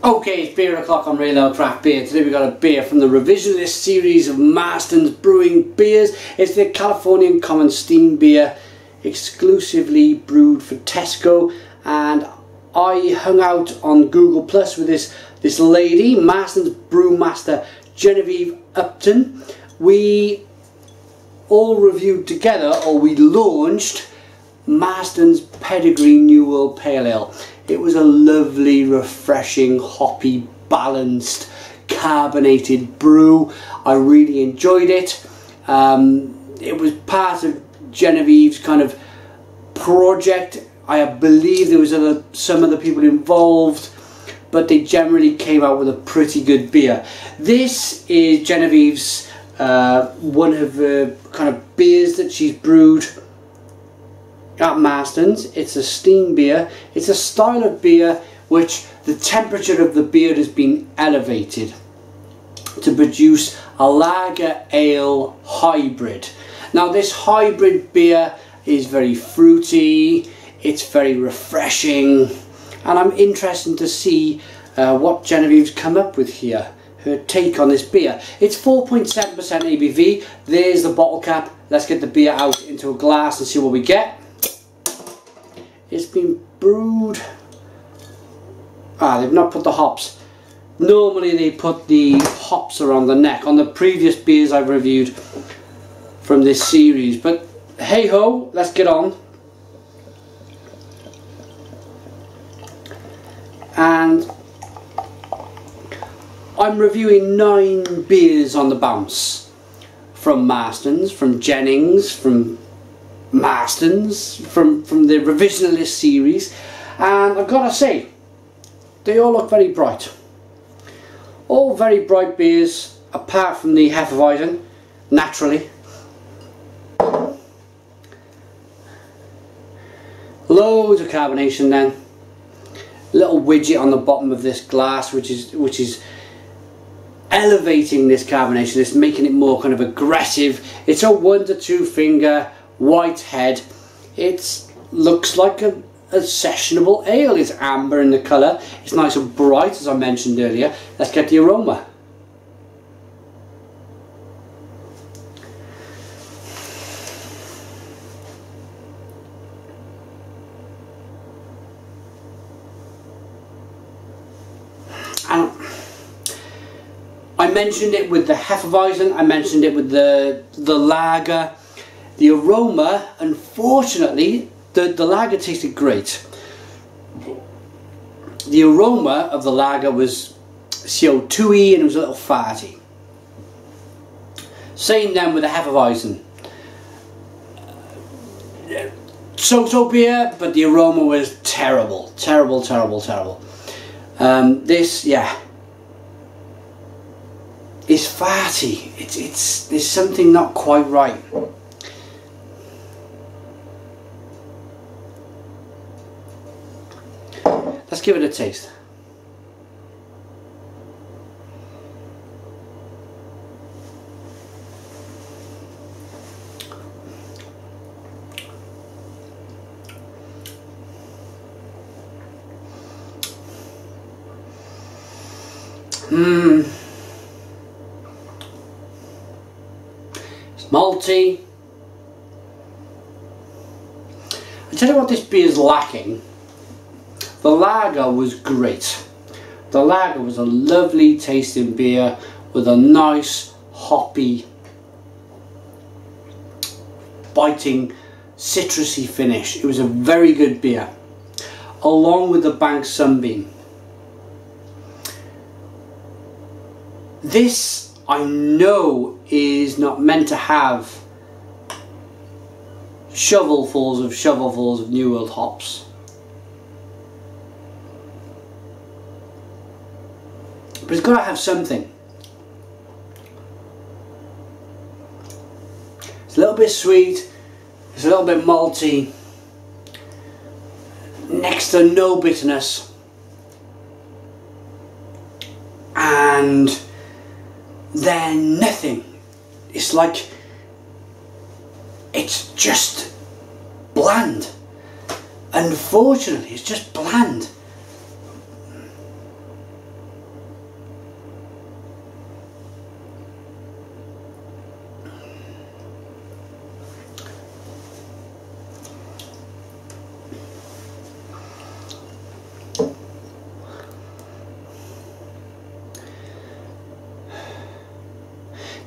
Okay, it's beer o'clock on Real Ale Craft Beer. Today we've got a beer from the Revisionist series of Marstons Brewing beers. It's the Californian Common Steam beer, exclusively brewed for Tesco. And I hung out on Google Plus with this lady, Marstons Brewmaster Genevieve Upton. We all reviewed together, or we launched, Marstons Pedigree New World Pale Ale. It was a lovely, refreshing, hoppy, balanced, carbonated brew. I really enjoyed it. It was part of Genevieve's kind of project. I believe there was some other people involved, but they generally came out with a pretty good beer. This is Genevieve's one of the kind of beers that she's brewed at Marstons. It's a steam beer. It's a style of beer which the temperature of the beer has been elevated to produce a lager ale hybrid. Now this hybrid beer is very fruity, it's very refreshing, and I'm interested to see what Genevieve's come up with here, her take on this beer. It's 4.7% ABV. There's the bottle cap. Let's get the beer out into a glass and see what we get. It's been brewed. They've not put the hops. Normally they put the hops around the neck on the previous beers I've reviewed from this series, but hey ho, let's get on. And I'm reviewing 9 beers on the bounce from Marstons, from Jennings, from Marstons, from the Revisionist series, and I've got to say, they all look very bright. All very bright beers, apart from the Hefeweizen, naturally. Loads of carbonation then. Little widget on the bottom of this glass which is elevating this carbonation. It's making it more kind of aggressive. It's a 1 to 2 finger white head. It looks like a sessionable ale. It's amber in the colour. It's nice and bright, as I mentioned earlier. Let's get the aroma. And I mentioned it with the Hefeweizen, I mentioned it with the lager. The aroma, unfortunately, the lager tasted great. The aroma of the lager was CO2-y and it was a little farty. Same then with the Hefeweizen. So-so beer, but the aroma was terrible. Terrible, terrible, terrible. This, yeah, is farty. There's something not quite right. Let's give it a taste. It's malty. I tell you what this beer is lacking. The lager was great. The lager was a lovely tasting beer with a nice hoppy, biting, citrusy finish. It was a very good beer, along with the Bank Sunbeam. This, I know, is not meant to have shovelfuls of New World hops. But it's got to have something. It's a little bit sweet, it's a little bit malty, next to no bitterness, and then nothing. It's like, it's just bland. Unfortunately, it's just bland.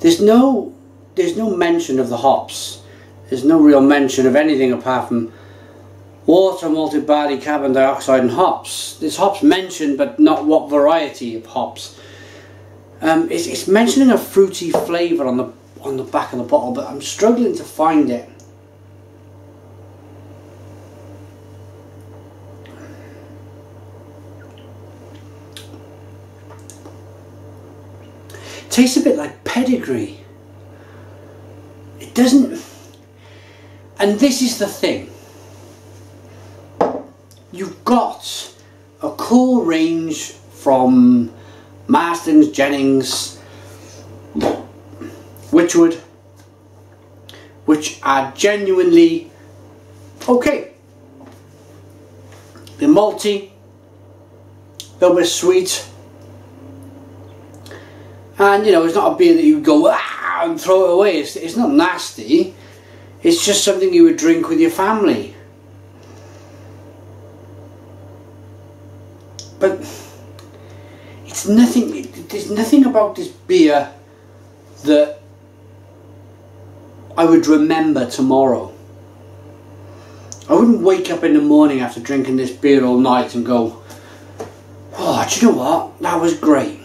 there's no mention of the hops. There's no real mention of anything apart from water, malted barley, carbon dioxide and hops. There's hops mentioned, but not what variety of hops. It's mentioning a fruity flavour on the back of the bottle, but I'm struggling to find it. It tastes a bit like pedigree. It doesn't, and this is the thing. You've got a cool range from Marstons, Jennings, Witchwood, which are genuinely okay. They're malty, a little bit sweet, and you know, it's not a beer that you go and throw it away. It's not nasty. It's just something you would drink with your family. But it's nothing. There's nothing about this beer that I would remember tomorrow. I wouldn't wake up in the morning after drinking this beer all night and go, "Oh, do you know what? That was great."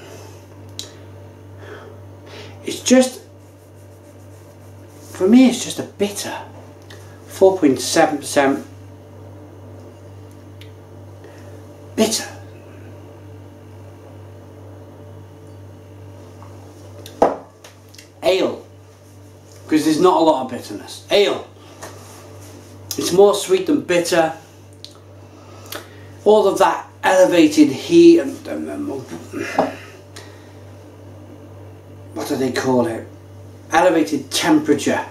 It's just, for me, it's just a bitter. 4.7% bitter. Ale, because there's not a lot of bitterness. Ale, it's more sweet than bitter. All of that elevated heat and what do they call it? Elevated temperature.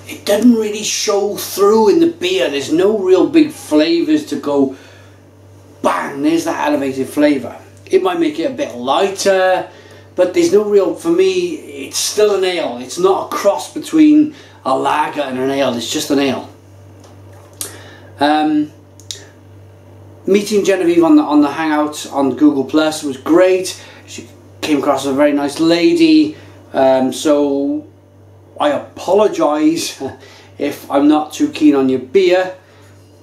It doesn't really show through in the beer. There's no real big flavours to go, bang, there's that elevated flavour. It might make it a bit lighter, but there's no real, for me, it's still an ale. It's not a cross between a lager and an ale. It's just an ale. Meeting Genevieve on the Hangout on Google Plus was great. She came across as a very nice lady. So I apologise if I'm not too keen on your beer,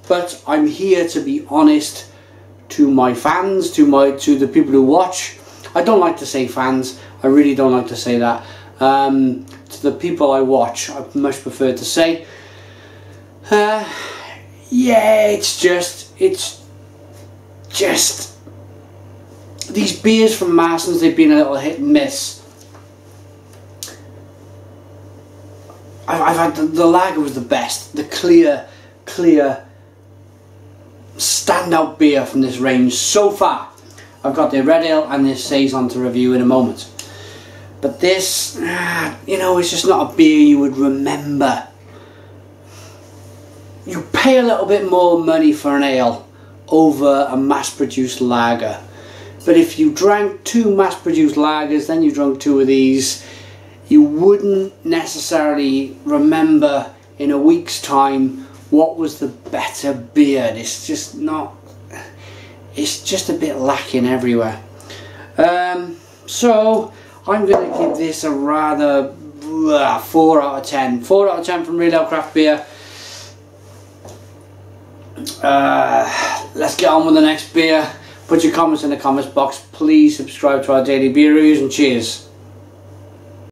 but I'm here to be honest to my fans, to the people who watch. I don't like to say fans, I really don't like to say that. To the people I watch, I much prefer to say, yeah, it's just these beers from Marstons, they've been a little hit and miss. I've had the lager was the best, the clear standout beer from this range so far. I've got the red ale and this saison to review in a moment, but this, you know, it's just not a beer you would remember. You pay a little bit more money for an ale over a mass-produced lager, but if you drank 2 mass-produced lagers, then you drank 2 of these, you wouldn't necessarily remember in a week's time what was the better beer. It's just not, it's just a bit lacking everywhere. So I'm going to give this a rather 4 out of 10. 4 out of 10 from Real Ale Craft Beer. Let's get on with the next beer. Put your comments in the comments box. Please subscribe to our daily beer reviews, and cheers.